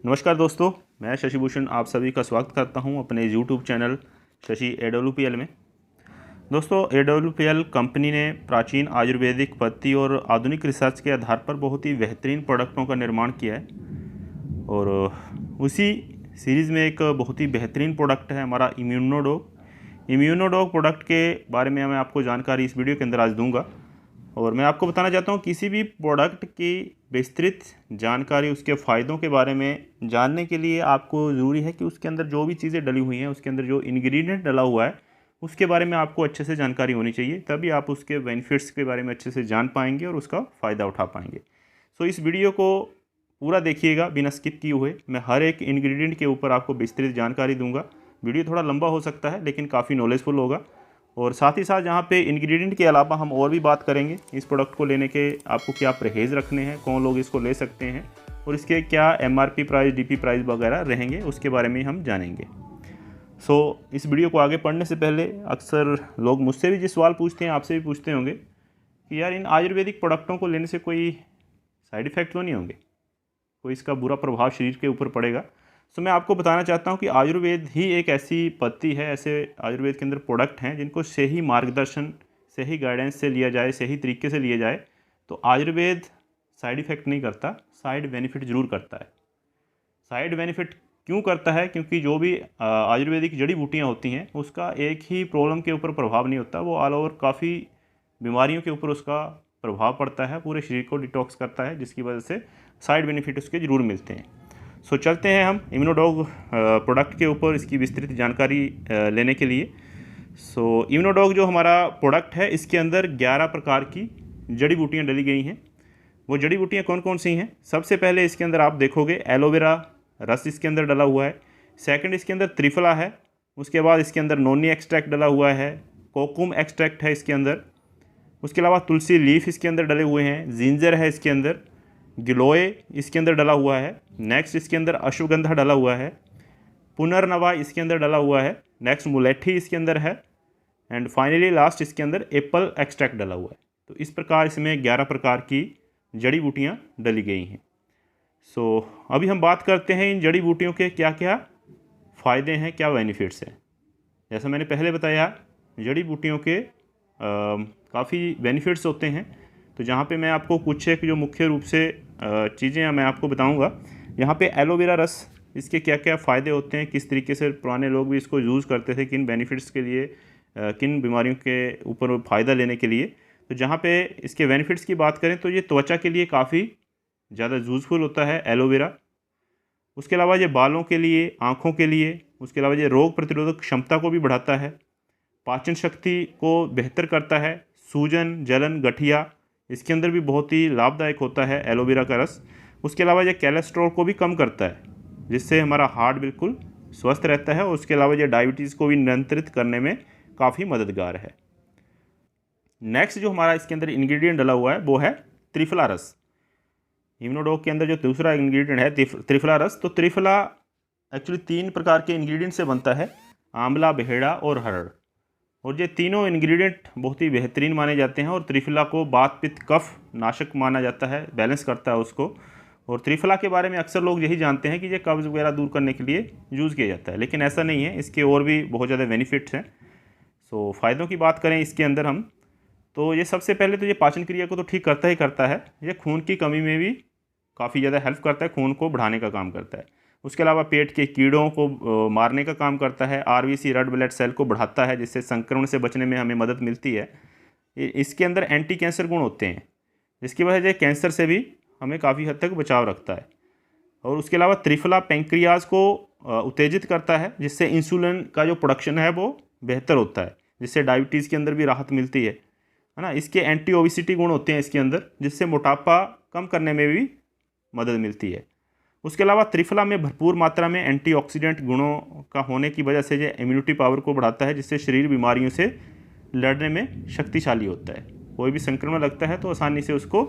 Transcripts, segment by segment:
नमस्कार दोस्तों, मैं शशि भूषण आप सभी का स्वागत करता हूं अपने यूट्यूब चैनल शशि AWPL में। दोस्तों, AWPL कंपनी ने प्राचीन आयुर्वेदिक पद्धति और आधुनिक रिसर्च के आधार पर बहुत ही बेहतरीन प्रोडक्टों का निर्माण किया है और उसी सीरीज़ में एक बहुत ही बेहतरीन प्रोडक्ट है हमारा इम्यूनोडॉग प्रोडक्ट के बारे में मैं आपको जानकारी इस वीडियो के अंदर आज दूंगा। और मैं आपको बताना चाहता हूँ किसी भी प्रोडक्ट की विस्तृत जानकारी, उसके फ़ायदों के बारे में जानने के लिए आपको ज़रूरी है कि उसके अंदर जो भी चीज़ें डली हुई हैं, उसके अंदर जो इंग्रेडिएंट डला हुआ है, उसके बारे में आपको अच्छे से जानकारी होनी चाहिए। तभी आप उसके बेनिफिट्स के बारे में अच्छे से जान पाएंगे और उसका फ़ायदा उठा पाएंगे। सो इस वीडियो को पूरा देखिएगा बिना स्किप किए हुए। मैं हर एक इंग्रेडिएंट के ऊपर आपको विस्तृत जानकारी दूंगा। वीडियो थोड़ा लंबा हो सकता है लेकिन काफ़ी नॉलेजफुल होगा। और साथ ही साथ यहाँ पे इंग्रेडिएंट के अलावा हम और भी बात करेंगे इस प्रोडक्ट को लेने के आपको क्या परहेज़ रखने हैं, कौन लोग इसको ले सकते हैं और इसके क्या MRP प्राइस, DP प्राइस वगैरह रहेंगे, उसके बारे में हम जानेंगे। इस वीडियो को आगे पढ़ने से पहले अक्सर लोग मुझसे भी जो सवाल पूछते हैं, आपसे भी पूछते होंगे कि यार इन आयुर्वेदिक प्रोडक्टों को लेने से कोई साइड इफ़ेक्ट तो नहीं होंगे, कोई इसका बुरा प्रभाव शरीर के ऊपर पड़ेगा। मैं आपको बताना चाहता हूं कि आयुर्वेद ही एक ऐसी पद्धति है, ऐसे आयुर्वेद के अंदर प्रोडक्ट हैं जिनको सही मार्गदर्शन, सही गाइडेंस से लिया जाए, सही तरीके से लिया जाए तो आयुर्वेद साइड इफ़ेक्ट नहीं करता, साइड बेनिफिट ज़रूर करता है। साइड बेनिफिट क्यों करता है? क्योंकि जो भी आयुर्वेदिक जड़ी बूटियाँ होती हैं उसका एक ही प्रॉब्लम के ऊपर प्रभाव नहीं होता, वो ऑल ओवर काफ़ी बीमारियों के ऊपर उसका प्रभाव पड़ता है, पूरे शरीर को डिटॉक्स करता है, जिसकी वजह से साइड बेनिफिट उसके ज़रूर मिलते हैं। चलते हैं हम इम्यूनोडॉग प्रोडक्ट के ऊपर इसकी विस्तृत जानकारी लेने के लिए। इम्यूनोडॉग जो हमारा प्रोडक्ट है, इसके अंदर 11 प्रकार की जड़ी बूटियाँ डली गई हैं। वो जड़ी बूटियाँ कौन कौन सी हैं? सबसे पहले इसके अंदर आप देखोगे एलोवेरा रस इसके अंदर डला हुआ है। सेकंड इसके अंदर त्रिफला है। उसके बाद इसके अंदर नोनी एक्सट्रैक्ट डला हुआ है, कोकुम एक्सट्रैक्ट है इसके अंदर। उसके अलावा तुलसी लीफ इसके अंदर डले हुए हैं, जिंजर है इसके अंदर, गिलोय इसके अंदर डला हुआ है। नेक्स्ट इसके अंदर अश्वगंधा डला हुआ है, पुनर्नवा इसके अंदर डला हुआ है। नेक्स्ट मुलेठी इसके अंदर है एंड फाइनली लास्ट इसके अंदर एप्पल एक्सट्रैक्ट डला हुआ है। तो इस प्रकार इसमें 11 प्रकार की जड़ी बूटियाँ डली गई हैं। अभी हम बात करते हैं इन जड़ी बूटियों के क्या क्या फ़ायदे हैं, क्या बेनिफिट्स हैं। जैसा मैंने पहले बताया, जड़ी बूटियों के काफ़ी बेनिफिट्स होते हैं। तो जहाँ पे मैं आपको कुछ एक जो मुख्य रूप से चीज़ें मैं आपको बताऊंगा। यहाँ पे एलोवेरा रस, इसके क्या क्या फ़ायदे होते हैं, किस तरीके से पुराने लोग भी इसको यूज़ करते थे, किन बेनिफिट्स के लिए, किन बीमारियों के ऊपर फ़ायदा लेने के लिए। तो जहाँ पे इसके बेनिफिट्स की बात करें तो ये त्वचा के लिए काफ़ी ज़्यादा यूज़फुल होता है एलोवेरा। उसके अलावा ये बालों के लिए, आँखों के लिए, उसके अलावा ये रोग प्रतिरोधक क्षमता को भी बढ़ाता है, पाचन शक्ति को बेहतर करता है, सूजन, जलन, गठिया इसके अंदर भी बहुत ही लाभदायक होता है एलोवेरा का रस। उसके अलावा ये कोलेस्ट्रॉल को भी कम करता है, जिससे हमारा हार्ट बिल्कुल स्वस्थ रहता है और उसके अलावा ये डायबिटीज़ को भी नियंत्रित करने में काफ़ी मददगार है। नेक्स्ट जो हमारा इसके अंदर इंग्रेडिएंट डला हुआ है वो है त्रिफला रस। इम्यूनोडॉग के अंदर जो दूसरा इंग्रेडिएंट है त्रिफला रस, तो त्रिफला एक्चुअली 3 प्रकार के इंग्रेडिएंट से बनता है, आंवला, बेहड़ा और हरड़। और ये तीनों इंग्रेडिएंट बहुत ही बेहतरीन माने जाते हैं और त्रिफला को वात पित्त कफ नाशक माना जाता है, बैलेंस करता है उसको। और त्रिफला के बारे में अक्सर लोग यही जानते हैं कि ये कब्ज़ वगैरह दूर करने के लिए यूज़ किया जाता है, लेकिन ऐसा नहीं है, इसके और भी बहुत ज़्यादा बेनिफिट्स हैं। फ़ायदों की बात करें इसके अंदर हम, तो ये सबसे पहले तो ये पाचन क्रिया को तो ठीक करता ही करता है, ये खून की कमी में भी काफ़ी ज़्यादा हेल्प करता है, खून को बढ़ाने का काम करता है। उसके अलावा पेट के कीड़ों को मारने का काम करता है, RBC रेड ब्लड सेल को बढ़ाता है, जिससे संक्रमण से बचने में हमें मदद मिलती है। इसके अंदर एंटी कैंसर गुण होते हैं, जिसकी वजह से कैंसर से भी हमें काफ़ी हद तक बचाव रखता है। और उसके अलावा त्रिफला पैंक्रियाज को उत्तेजित करता है, जिससे इंसुलिन का जो प्रोडक्शन है वो बेहतर होता है, जिससे डायबिटीज़ के अंदर भी राहत मिलती है ना। इसके एंटी ओबेसिटी गुण होते हैं इसके अंदर, जिससे मोटापा कम करने में भी मदद मिलती है। उसके अलावा त्रिफला में भरपूर मात्रा में एंटीऑक्सीडेंट गुणों का होने की वजह से ये इम्यूनिटी पावर को बढ़ाता है, जिससे शरीर बीमारियों से लड़ने में शक्तिशाली होता है। कोई भी संक्रमण लगता है तो आसानी से उसको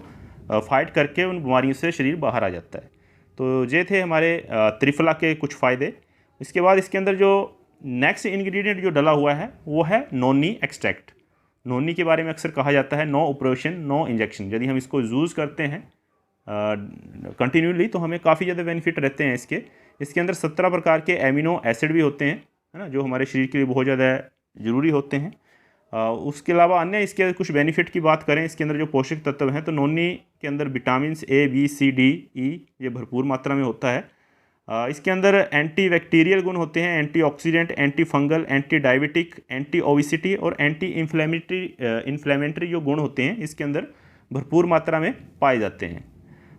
फाइट करके उन बीमारियों से शरीर बाहर आ जाता है। तो ये थे हमारे त्रिफला के कुछ फ़ायदे। इसके बाद इसके अंदर जो नेक्स्ट इंग्रेडिएंट जो डला हुआ है वो है नोनी एक्सट्रैक्ट। नोनी के बारे में अक्सर कहा जाता है नो ऑपरेशन नो इंजेक्शन। यदि हम इसको यूज़ करते हैं कंटिन्यूली, तो हमें काफ़ी ज़्यादा बेनिफिट रहते हैं इसके अंदर 17 प्रकार के एमिनो एसिड भी होते हैं, है ना, जो हमारे शरीर के लिए बहुत ज़्यादा ज़रूरी होते हैं। उसके अलावा अन्य इसके कुछ बेनिफिट की बात करें, इसके अंदर जो पोषक तत्व हैं, तो नोनी के अंदर vitamin A, B, C, D, E ये भरपूर मात्रा में होता है। इसके अंदर एंटी बैक्टीरियल गुण होते हैं, antioxidant, anti fungal, anti diabetic, anti obesity और एंटी इन्फ्लेमेटरी जो गुण होते हैं इसके अंदर भरपूर मात्रा में पाए जाते हैं।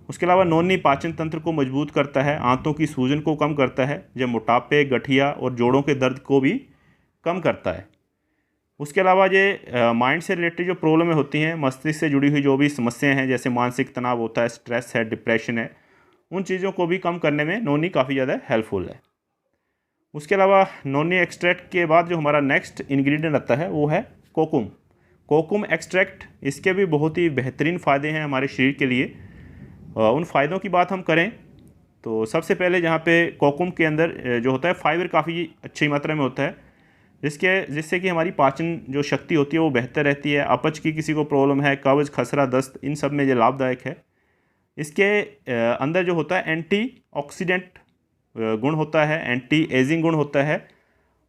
उसके अलावा नोनी पाचन तंत्र को मजबूत करता है, आंतों की सूजन को कम करता है, जब मोटापे, गठिया और जोड़ों के दर्द को भी कम करता है। उसके अलावा ये माइंड से रिलेटेड जो प्रॉब्लमें होती हैं, मस्तिष्क से जुड़ी हुई जो भी समस्याएं हैं, जैसे मानसिक तनाव होता है, स्ट्रेस है, डिप्रेशन है, उन चीज़ों को भी कम करने में नोनी काफ़ी ज़्यादा हेल्पफुल है। उसके अलावा नोनी एक्सट्रैक्ट के बाद जो हमारा नेक्स्ट इंग्रेडिएंट आता है वो है कोकुम एक्सट्रैक्ट। इसके भी बहुत ही बेहतरीन फ़ायदे हैं हमारे शरीर के लिए। उन फ़ायदों की बात हम करें तो सबसे पहले जहाँ पे कोकुम के अंदर जो होता है फाइबर काफ़ी अच्छी मात्रा में होता है, जिससे कि हमारी पाचन जो शक्ति होती है वो बेहतर रहती है। अपच की किसी को प्रॉब्लम है, कब्ज, खसरा, दस्त, इन सब में ये लाभदायक है। इसके अंदर जो होता है एंटीऑक्सीडेंट गुण होता है, एंटी एजिंग गुण होता है,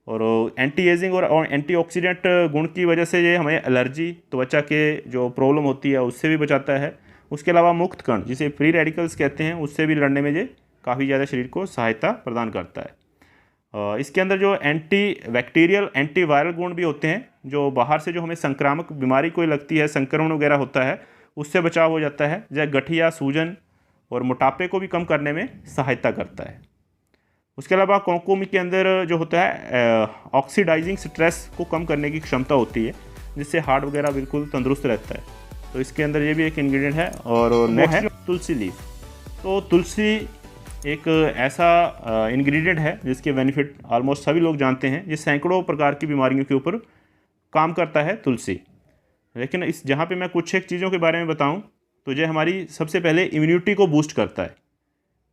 और एंटी एजिंग और एंटीऑक्सीडेंट गुण की वजह से ये हमें एलर्जी, त्वचा के जो प्रॉब्लम होती है उससे भी बचाता है। उसके अलावा मुक्त कण, जिसे फ्री रेडिकल्स कहते हैं, उससे भी लड़ने में ये काफ़ी ज़्यादा शरीर को सहायता प्रदान करता है। इसके अंदर जो एंटी बैक्टीरियल, एंटी वायरल गुण भी होते हैं, जो बाहर से जो हमें संक्रामक बीमारी कोई लगती है, संक्रमण वगैरह होता है, उससे बचाव हो जाता है। जैसे गठिया, सूजन और मोटापे को भी कम करने में सहायता करता है। उसके अलावा कोकुम के अंदर जो होता है ऑक्सीडाइजिंग स्ट्रेस को कम करने की क्षमता होती है, जिससे हार्ट वगैरह बिल्कुल तंदुरुस्त रहता है। तो इसके अंदर ये भी एक इंग्रेडिएंट है। और नेक्स्ट है तुलसी लीफ। तो तुलसी एक ऐसा इंग्रेडिएंट है जिसके बेनिफिट ऑलमोस्ट सभी लोग जानते हैं। ये सैकड़ों प्रकार की बीमारियों के ऊपर काम करता है तुलसी। लेकिन इस जहाँ पे मैं कुछ एक चीज़ों के बारे में बताऊं तो ये हमारी सबसे पहले इम्यूनिटी को बूस्ट करता है।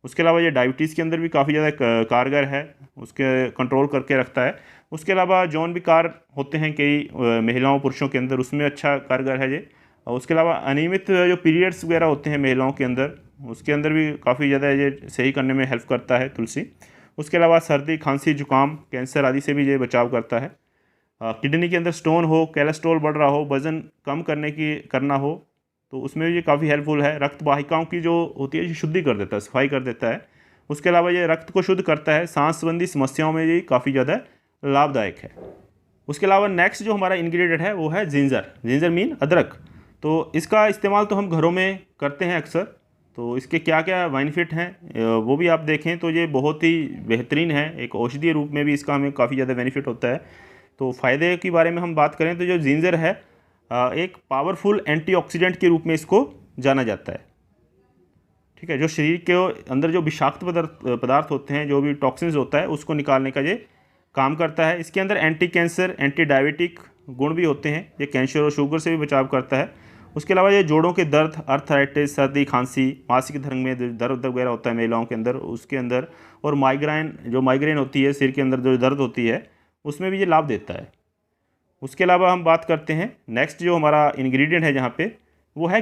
उसके अलावा ये डायबिटीज़ के अंदर भी काफ़ी ज़्यादा कारगर है, उसके कंट्रोल करके रखता है। उसके अलावा जौन विकार होते हैं कई महिलाओं पुरुषों के अंदर, उसमें अच्छा कारगर है ये। और उसके अलावा अनियमित जो पीरियड्स वगैरह होते हैं महिलाओं के अंदर, उसके अंदर भी काफ़ी ज़्यादा ये सही करने में हेल्प करता है तुलसी। उसके अलावा सर्दी, खांसी, जुकाम, कैंसर आदि से भी ये बचाव करता है। किडनी के अंदर स्टोन हो, कोलेस्ट्रॉल बढ़ रहा हो, वज़न कम करना हो, तो उसमें भी ये काफ़ी हेल्पफुल है। रक्त वाहिकाओं की जो होती है ये शुद्धि कर देता है, सफाई कर देता है। उसके अलावा ये रक्त को शुद्ध करता है। सांस संबंधी समस्याओं में ये काफ़ी ज़्यादा लाभदायक है। उसके अलावा नेक्स्ट जो हमारा इंग्रेडिएंट है वो है जिंजर मीन अदरक। तो इसका इस्तेमाल तो हम घरों में करते हैं अक्सर। तो इसके क्या क्या बेनिफिट हैं वो भी आप देखें तो ये बहुत ही बेहतरीन है। एक औषधीय रूप में भी इसका हमें काफ़ी ज़्यादा बेनिफिट होता है। तो फ़ायदे की बारे में हम बात करें तो जो जिंजर है एक पावरफुल एंटीऑक्सीडेंट के रूप में इसको जाना जाता है। ठीक है, जो शरीर के अंदर जो विषाक्त पदार्थ होते हैं, जो भी टॉक्सिन्स होता है, उसको निकालने का ये काम करता है। इसके अंदर एंटी कैंसर, एंटी डायबिटिक गुण भी होते हैं। ये कैंसर और शुगर से भी बचाव करता है। उसके अलावा ये जोड़ों के दर्द, अर्थराइटिस, सर्दी, खांसी, मासिक धर्म में दर्द वगैरह होता है महिलाओं के अंदर, उसके अंदर, और माइग्रेन होती है, सिर के अंदर जो दर्द होती है, उसमें भी ये लाभ देता है। उसके अलावा हम बात करते हैं नेक्स्ट जो हमारा इंग्रेडिएंट है जहाँ पे, वो है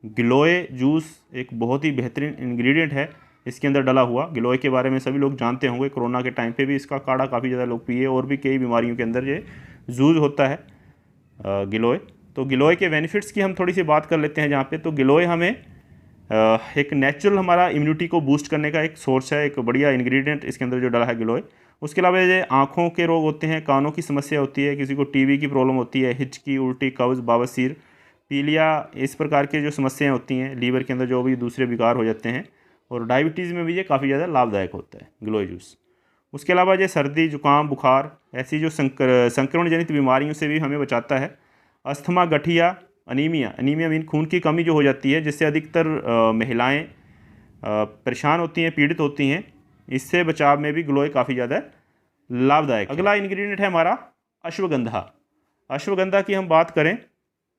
गिलोय जूस। एक बहुत ही बेहतरीन इंग्रेडिएंट है इसके अंदर डला हुआ। गिलोय के बारे में सभी लोग जानते होंगे, कोरोना के टाइम पे भी इसका काढ़ा काफ़ी ज़्यादा लोग पिए, और भी कई बीमारियों के अंदर ये जूस होता है गिलोय। तो गिलोय के बेनिफिट्स की हम थोड़ी सी बात कर लेते हैं जहाँ पे। तो गिलोय हमें एक नेचुरल हमारा इम्यूनिटी को बूस्ट करने का एक सोर्स है, एक बढ़िया इंग्रेडिएंट इसके अंदर जो डला है गिलोय। उसके अलावा ये आँखों के रोग होते हैं, कानों की समस्या होती है, किसी को टीबी की प्रॉब्लम होती है, हिचकी, उल्टी, कब्ज, बवासीर, पीलिया, इस प्रकार के जो समस्याएं होती हैं, लीवर के अंदर जो भी दूसरे विकार हो जाते हैं, और डायबिटीज़ में भी ये काफ़ी ज़्यादा लाभदायक होता है गिलोय जूस। उसके अलावा ये सर्दी, जुकाम, बुखार, ऐसी जो संक्रमण जनित बीमारियों से भी हमें बचाता है। अस्थमा, गठिया, अनीमिया मीन खून की कमी जो हो जाती है, जिससे अधिकतर महिलाएं परेशान होती हैं, पीड़ित होती हैं, इससे बचाव में भी गिलोय काफ़ी ज़्यादा लाभदायक। अगला इंग्रेडिएंट है हमारा अश्वगंधा की हम बात करें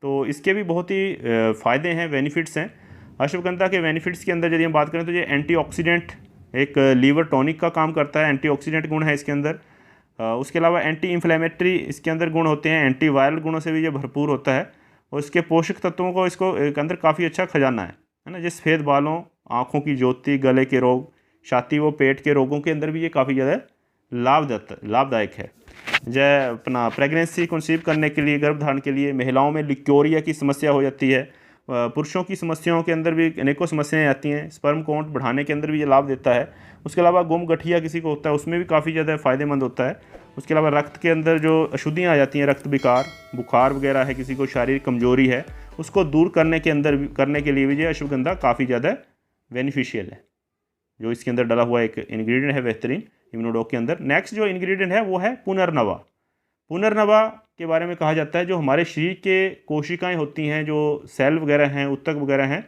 तो इसके भी बहुत ही फ़ायदे हैं, बेनिफिट्स हैं। अश्वगंधा के बेनिफिट्स के अंदर यदि हम बात करें तो ये एंटीऑक्सीडेंट, एक लीवर टॉनिक का काम करता है, एंटीऑक्सीडेंट गुण है इसके अंदर। उसके अलावा एंटी इन्फ्लेमेटरी इसके अंदर गुण होते हैं, एंटी वायरल गुणों से भी ये भरपूर होता है, और इसके पोषक तत्वों को इसको एक अंदर काफ़ी अच्छा खजाना है। है ना। जिस सफ़ेद बालों, आँखों की ज्योति, गले के रोग, छाती व पेट के रोगों के अंदर भी ये काफ़ी ज़्यादा लाभदायक है। जय अपना प्रेगनेंसी कंसीव करने के लिए, गर्भधारण के लिए, महिलाओं में लिक्योरिया की समस्या हो जाती है, पुरुषों की समस्याओं के अंदर भी अनेकों समस्याएं आती हैं, स्पर्म काउंट बढ़ाने के अंदर भी ये लाभ देता है। उसके अलावा गुम गठिया किसी को होता है उसमें भी काफ़ी ज़्यादा फ़ायदेमंद होता है। उसके अलावा रक्त के अंदर जो अशुद्धियाँ आ जाती हैं, रक्त विकार, बुखार वगैरह है, किसी को शारीरिक कमजोरी है, उसको दूर करने के लिए भी ये अश्वगंधा काफ़ी ज़्यादा बेनिफिशियल है। जो इसके अंदर डला हुआ एक इंग्रेडिएंट है बेहतरीन इम्यूनोडॉक के अंदर। नेक्स्ट जो इंग्रेडिएंट है वो है पुनर्नवा। पुनर्नवा के बारे में कहा जाता है जो हमारे शरीर के कोशिकाएं होती हैं, जो सेल वगैरह हैं, ऊतक वगैरह हैं,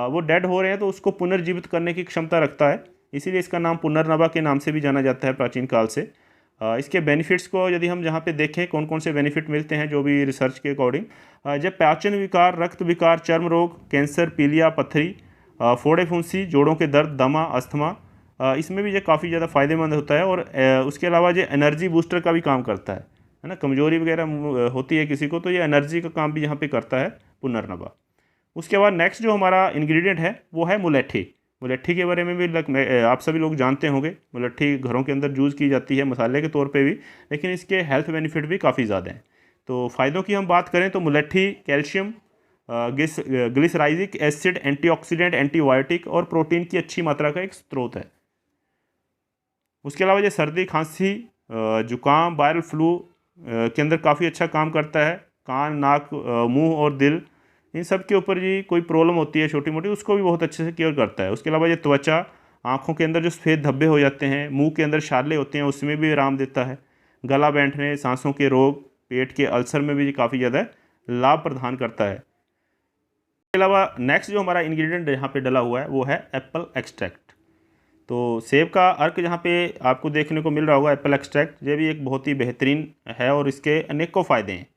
वो डेड हो रहे हैं तो उसको पुनर्जीवित करने की क्षमता रखता है, इसीलिए इसका नाम पुनर्नवा के नाम से भी जाना जाता है प्राचीन काल से। इसके बेनिफिट्स को यदि हम जहाँ पे देखें कौन कौन से बेनिफिट मिलते हैं जो भी रिसर्च के अकॉर्डिंग, जब पाचन विकार, रक्त विकार, चर्म रोग, कैंसर, पीलिया, पथरी, फोड़े फुंसी, जोड़ों के दर्द, दमा, अस्थमा, इसमें भी ये काफ़ी ज़्यादा फ़ायदेमंद होता है। और उसके अलावा ये एनर्जी बूस्टर का भी काम करता है ना। कमजोरी वगैरह होती है किसी को तो ये एनर्जी का काम भी यहाँ पे करता है पुनर्नवा। उसके बाद नेक्स्ट जो हमारा इंग्रेडिएंट है वो है मुलेठी। मुलेठी के बारे में भी आप सभी लोग जानते होंगे। मुलेठी घरों के अंदर यूज़ की जाती है मसाले के तौर पे भी, लेकिन इसके हेल्थ बेनिफिट भी काफ़ी ज़्यादा हैं। तो फ़ायदों की हम बात करें तो मुलेठी कैल्शियम, ग्लिसराइजिक एसिड, एंटीऑक्सीडेंट, एंटीबायोटिक और प्रोटीन की अच्छी मात्रा का एक स्रोत है। उसके अलावा ये सर्दी, खांसी, जुकाम, वायरल फ्लू के अंदर काफ़ी अच्छा काम करता है। कान, नाक, मुंह और दिल, इन सब के ऊपर जी कोई प्रॉब्लम होती है छोटी मोटी, उसको भी बहुत अच्छे से क्योर करता है। उसके अलावा ये त्वचा, आँखों के अंदर जो सफ़ेद धब्बे हो जाते हैं, मुंह के अंदर छाले होते हैं, उसमें भी आराम देता है। गला बैठने, सांसों के रोग, पेट के अल्सर में भी काफ़ी ज़्यादा लाभ प्रदान करता है। इसके अलावा नेक्स्ट जो हमारा इंग्रेडिएंट यहाँ पे डला हुआ है वो है एप्पल एक्सट्रैक्ट। तो सेब का अर्क यहाँ पे आपको देखने को मिल रहा होगा, एप्पल एक्सट्रैक्ट, ये भी एक बहुत ही बेहतरीन है और इसके अनेकों फ़ायदे हैं,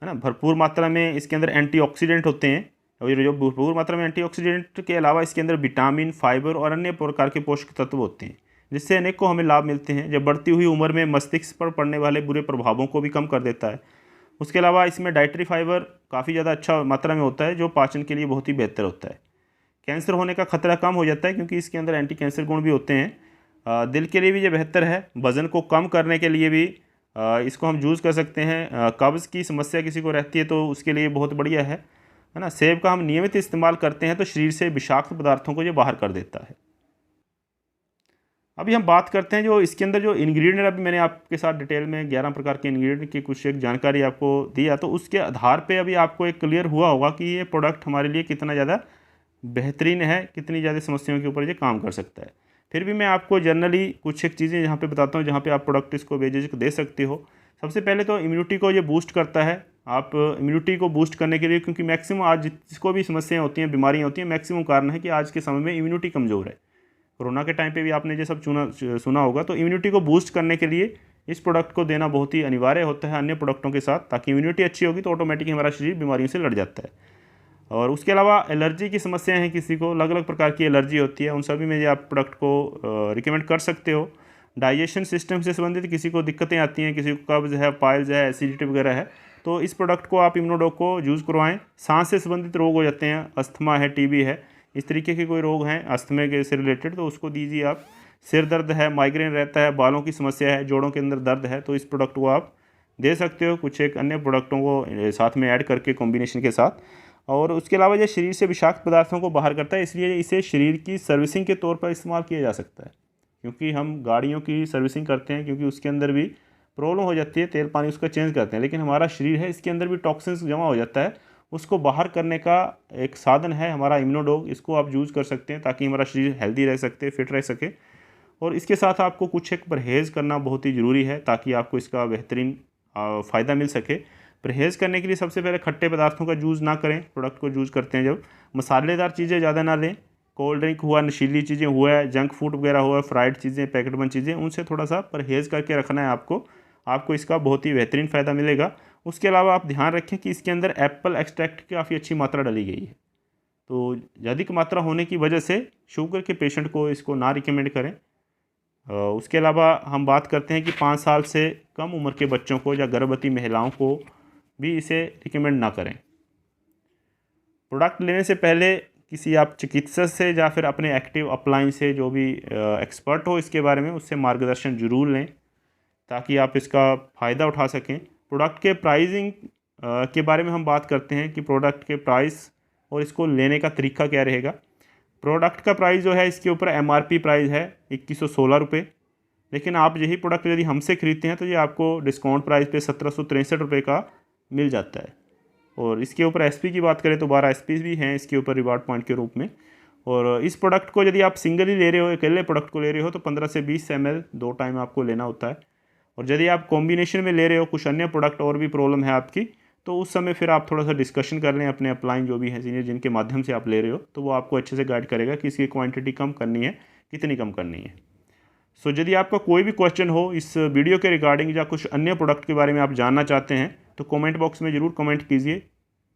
है ना। भरपूर मात्रा में इसके अंदर एंटीऑक्सीडेंट होते हैं, और जो भरपूर मात्रा में एंटीऑक्सीडेंट के अलावा इसके अंदर विटामिन, फाइबर और अन्य प्रकार के पोषक तत्व होते हैं, जिससे अनेकों हमें लाभ मिलते हैं। जब बढ़ती हुई उम्र में मस्तिष्क पर पड़ने वाले बुरे प्रभावों को भी कम कर देता है। उसके अलावा इसमें डाइटरी फाइबर काफ़ी ज़्यादा अच्छा मात्रा में होता है, जो पाचन के लिए बहुत ही बेहतर होता है। कैंसर होने का खतरा कम हो जाता है क्योंकि इसके अंदर एंटी कैंसर गुण भी होते हैं। दिल के लिए भी ये बेहतर है। वज़न को कम करने के लिए भी इसको हम यूज़ कर सकते हैं। कब्ज़ की समस्या किसी को रहती है तो उसके लिए बहुत बढ़िया है ना। सेब का हम नियमित इस्तेमाल करते हैं तो शरीर से विषाक्त पदार्थों को ये बाहर कर देता है। अभी हम बात करते हैं जो इसके अंदर जो इंग्रेडिएंट, अभी मैंने आपके साथ डिटेल में 11 प्रकार के इंग्रेडिएंट की कुछ एक जानकारी आपको दिया, तो उसके आधार पे अभी आपको एक क्लियर हुआ होगा कि ये प्रोडक्ट हमारे लिए कितना ज़्यादा बेहतरीन है, कितनी ज़्यादा समस्याओं के ऊपर ये काम कर सकता है। फिर भी मैं आपको जनरली कुछ एक चीज़ें यहाँ पे बताता हूँ जहाँ पे आप प्रोडक्ट इसको बेझिझक दे सकते हो। सबसे पहले तो इम्यूनिटी को ये बूस्ट करता है। आप इम्यूनिटी को बूस्ट करने के लिए, क्योंकि मैक्सिमम आज जिसको भी समस्याएं होती हैं, बीमारियाँ होती हैं, मैक्सिमम कारण है कि आज के समय में इम्यूनिटी कमज़ोर है। कोरोना के टाइम पे भी आपने ये सब सुना होगा। तो इम्यूनिटी को बूस्ट करने के लिए इस प्रोडक्ट को देना बहुत ही अनिवार्य होता है अन्य प्रोडक्टों के साथ, ताकि इम्यूनिटी अच्छी होगी तो ऑटोमेटिक हमारा शरीर बीमारियों से लड़ जाता है। और उसके अलावा एलर्जी की समस्याएं हैं, किसी को अलग अलग प्रकार की एलर्जी होती है, उन सभी में ये आप प्रोडक्ट को रिकमेंड कर सकते हो। डाइजेशन सिस्टम से संबंधित किसी को दिक्कतें आती हैं, किसी को कब्ज़ है, पाइल्स है, एसिडिटी वगैरह है, तो इस प्रोडक्ट को आप इम्यूनोडॉक को यूज़ करवाएं। सांस से संबंधित रोग हो जाते हैं, अस्थमा है, टीबी है, इस तरीके के कोई रोग हैं अस्थमा के से रिलेटेड, तो उसको दीजिए आप। सिर दर्द है, माइग्रेन रहता है, बालों की समस्या है, जोड़ों के अंदर दर्द है, तो इस प्रोडक्ट को आप दे सकते हो कुछ एक अन्य प्रोडक्टों को साथ में ऐड करके कॉम्बिनेशन के साथ। और उसके अलावा ये शरीर से विषाक्त पदार्थों को बाहर करता है, इसलिए इसे शरीर की सर्विसिंग के तौर पर इस्तेमाल किया जा सकता है। क्योंकि हम गाड़ियों की सर्विसिंग करते हैं, क्योंकि उसके अंदर भी प्रॉब्लम हो जाती है, तेल पानी उसका चेंज करते हैं, लेकिन हमारा शरीर है इसके अंदर भी टॉक्सिन्स जमा हो जाता है, उसको बाहर करने का एक साधन है हमारा इम्यूनोडॉक। इसको आप यूज़ कर सकते हैं ताकि हमारा शरीर हेल्दी रह सकते, फिट रह सके। और इसके साथ आपको कुछ एक परहेज़ करना बहुत ही ज़रूरी है ताकि आपको इसका बेहतरीन फ़ायदा मिल सके। परहेज़ करने के लिए सबसे पहले खट्टे पदार्थों का यूज़ ना करें। प्रोडक्ट को यूज़ करते हैं जब मसालेदार चीज़ें ज़्यादा ना लें। कोल्ड ड्रिंक हुआ, नशीली चीज़ें हुआ, जंक फूड वगैरह हुआ, फ्राइड चीज़ें, पैकेट बंद चीज़ें, उनसे थोड़ा सा परहेज़ करके रखना है आपको इसका बहुत ही बेहतरीन फ़ायदा मिलेगा। उसके अलावा आप ध्यान रखें कि इसके अंदर एप्पल एक्सट्रैक्ट की काफ़ी अच्छी मात्रा डाली गई है, तो अधिक मात्रा होने की वजह से शुगर के पेशेंट को इसको ना रिकमेंड करें। उसके अलावा हम बात करते हैं कि 5 साल से कम उम्र के बच्चों को या गर्भवती महिलाओं को भी इसे रिकमेंड ना करें। प्रोडक्ट लेने से पहले किसी आप चिकित्सक से या फिर अपने एक्टिव अपलाइन से जो भी एक्सपर्ट हो इसके बारे में, उससे मार्गदर्शन ज़रूर लें ताकि आप इसका फ़ायदा उठा सकें। प्रोडक्ट के प्राइसिंग के बारे में हम बात करते हैं कि प्रोडक्ट के प्राइस और इसको लेने का तरीका क्या रहेगा। प्रोडक्ट का प्राइस जो है, इसके ऊपर MRP प्राइस है 2116 रुपये, लेकिन आप यही प्रोडक्ट यदि हमसे ख़रीदते हैं तो ये आपको डिस्काउंट प्राइस पे 1763 रुपये का मिल जाता है। और इसके ऊपर SP की बात करें तो 12 SP भी हैं इसके ऊपर रिवार्ड पॉइंट के रूप में। और इस प्रोडक्ट को यदि आप सिंगली ले रहे हो, अकेले प्रोडक्ट को ले रहे हो, तो 15 से 20 ml 2 टाइम आपको लेना होता है। और यदि आप कॉम्बिनेशन में ले रहे हो, कुछ अन्य प्रोडक्ट और भी प्रॉब्लम है आपकी, तो उस समय फिर आप थोड़ा सा डिस्कशन कर लें अपने अपलाइन जो भी है सीनियर जिनके माध्यम से आप ले रहे हो, तो वो आपको अच्छे से गाइड करेगा कि इसकी क्वांटिटी कम करनी है, कितनी कम करनी है। सो यदि आपका कोई भी क्वेश्चन हो इस वीडियो के रिगार्डिंग या कुछ अन्य प्रोडक्ट के बारे में आप जानना चाहते हैं तो कमेंट बॉक्स में ज़रूर कमेंट कीजिए,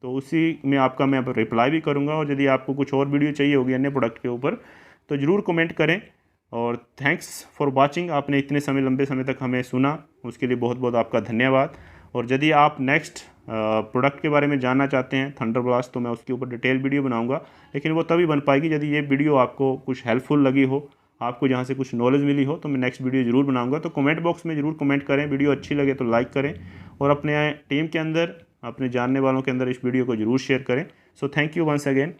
तो उसी में आपका मैं रिप्लाई भी करूँगा। और यदि आपको कुछ और वीडियो चाहिए होगी अन्य प्रोडक्ट के ऊपर तो ज़रूर कमेंट करें। और थैंक्स फॉर वाचिंग, आपने इतने समय लंबे समय तक हमें सुना, उसके लिए बहुत बहुत आपका धन्यवाद। और यदि आप नेक्स्ट प्रोडक्ट के बारे में जानना चाहते हैं थंडर ब्लास्ट, तो मैं उसके ऊपर डिटेल वीडियो बनाऊंगा, लेकिन वो तभी बन पाएगी यदि ये वीडियो आपको कुछ हेल्पफुल लगी हो, आपको जहाँ से कुछ नॉलेज मिली हो, तो मैं नेक्स्ट वीडियो ज़रूर बनाऊंगा। तो कमेंट बॉक्स में ज़रूर कमेंट करें, वीडियो अच्छी लगे तो लाइक करें और अपने टीम के अंदर, अपने जानने वालों के अंदर इस वीडियो को ज़रूर शेयर करें। So thank you once again.